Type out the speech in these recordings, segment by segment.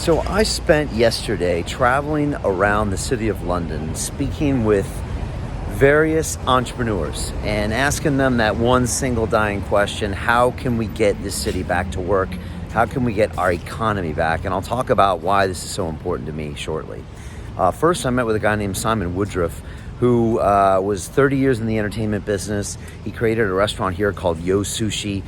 So I spent yesterday traveling around the city of London, speaking with various entrepreneurs and asking them that one single dying question: how can we get this city back to work? How can we get our economy back? And I'll talk about why this is so important to me shortly. First, I met with a guy named Simon Woodruff, who was 30 years in the entertainment business. He created a restaurant here called Yo Sushi,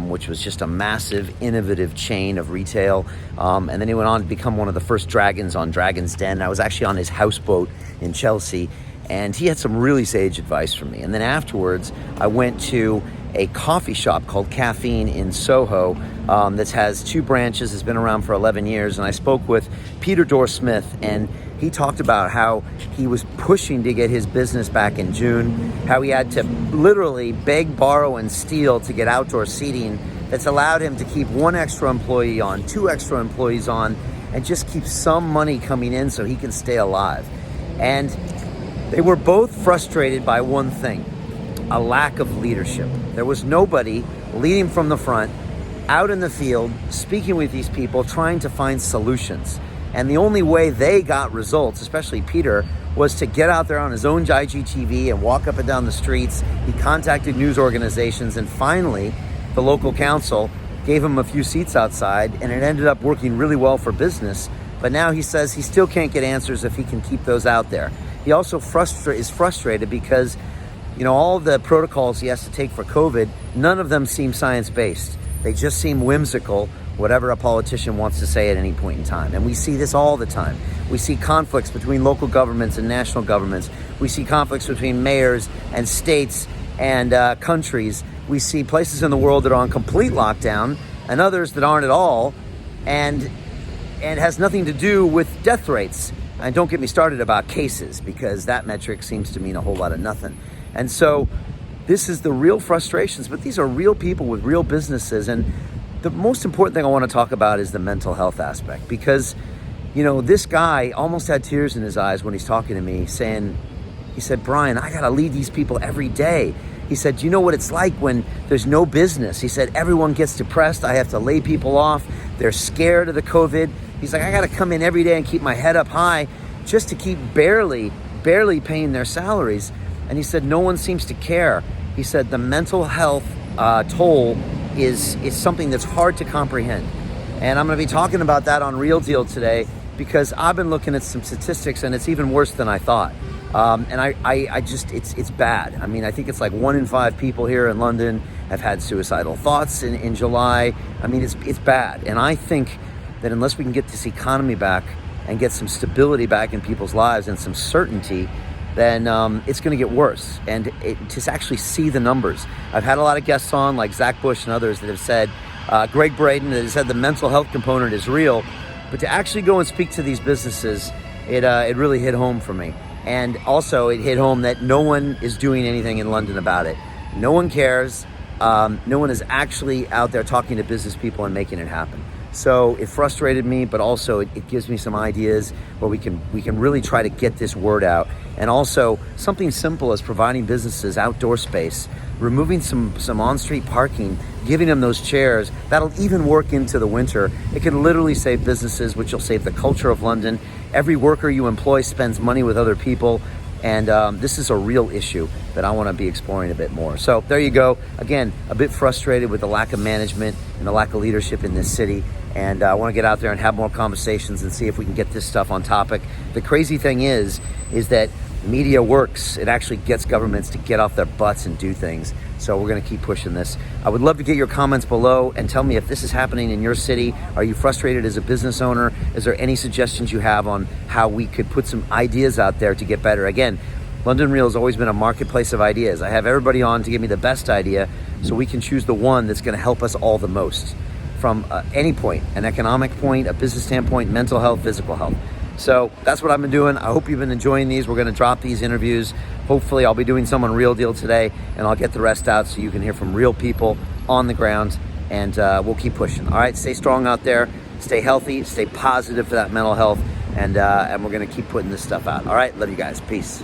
which was just a massive, innovative chain of retail. And then he went on to become one of the first dragons on Dragon's Den. I was actually on his houseboat in Chelsea, and he had some really sage advice for me. And then afterwards, I went to a coffee shop called Caffeine in Soho that has two branches, has been around for 11 years. And I spoke with Peter Dorr-Smith, and he talked about how he was pushing to get his business back in June, how he had to literally beg, borrow, and steal to get outdoor seating that's allowed him to keep one extra employee on, two extra employees on, and just keep some money coming in so he can stay alive. And they were both frustrated by one thing: a lack of leadership. There was nobody leading from the front, out in the field, speaking with these people, trying to find solutions. And the only way they got results, especially Peter, was to get out there on his own IGTV and walk up and down the streets. He contacted news organizations, and finally, the local council gave him a few seats outside, and it ended up working really well for business. But now he says he still can't get answers if he can keep those out there. He also is frustrated because, all the protocols he has to take for COVID, none of them seem science-based. They just seem whimsical, whatever a politician wants to say at any point in time. And we see this all the time. We see conflicts between local governments and national governments. We see conflicts between mayors and states and countries. We see places in the world that are on complete lockdown and others that aren't at all, and it has nothing to do with death rates. And don't get me started about cases, because that metric seems to mean a whole lot of nothing. And so this is the real frustrations, but these are real people with real businesses. And the most important thing I want to talk about is the mental health aspect, because, this guy almost had tears in his eyes when he's talking to me, he said, Brian, I got to lead these people every day. He said, do you know what it's like when there's no business? He said, everyone gets depressed. I have to lay people off. They're scared of the COVID. He's like, I got to come in every day and keep my head up high just to keep barely paying their salaries. And he said, no one seems to care. He said, the mental health toll is something that's hard to comprehend. And I'm going to be talking about that on Real Deal today, because I've been looking at some statistics, and it's even worse than I thought. And I just, it's bad. I mean, I think it's like 1 in 5 people here in London have had suicidal thoughts in July. I mean, it's bad. And I think that unless we can get this economy back and get some stability back in people's lives and some certainty, then it's going to get worse. And to actually see the numbers. I've had a lot of guests on, like Zach Bush and others, that have said, Greg Braden, that has said the mental health component is real. But to actually go and speak to these businesses, it really hit home for me. And also it hit home that no one is doing anything in London about it. No one cares. No one is actually out there talking to business people and making it happen. So it frustrated me, but also it gives me some ideas where we can really try to get this word out. And also something simple as providing businesses outdoor space, removing some on-street parking, giving them those chairs. That'll even work into the winter. It can literally save businesses, which will save the culture of London. Every worker you employ spends money with other people. And this is a real issue that I want to be exploring a bit more. So there you go. Again, a bit frustrated with the lack of management and the lack of leadership in this city. And I want to get out there and have more conversations and see if we can get this stuff on topic. The crazy thing is that media works. It actually gets governments to get off their butts and do things. So we're going to keep pushing this. I would love to get your comments below and tell me if this is happening in your city. Are you frustrated as a business owner? Is there any suggestions you have on how we could put some ideas out there to get better? Again, London Real has always been a marketplace of ideas. I have everybody on to give me the best idea so we can choose the one that's going to help us all the most from any point, an economic point, a business standpoint, mental health, physical health. So that's what I've been doing. I hope you've been enjoying these. We're going to drop these interviews. Hopefully I'll be doing some on Real Deal today, and I'll get the rest out so you can hear from real people on the ground, and we'll keep pushing. All right, stay strong out there. Stay healthy. Stay positive for that mental health, and we're going to keep putting this stuff out. All right, love you guys. Peace.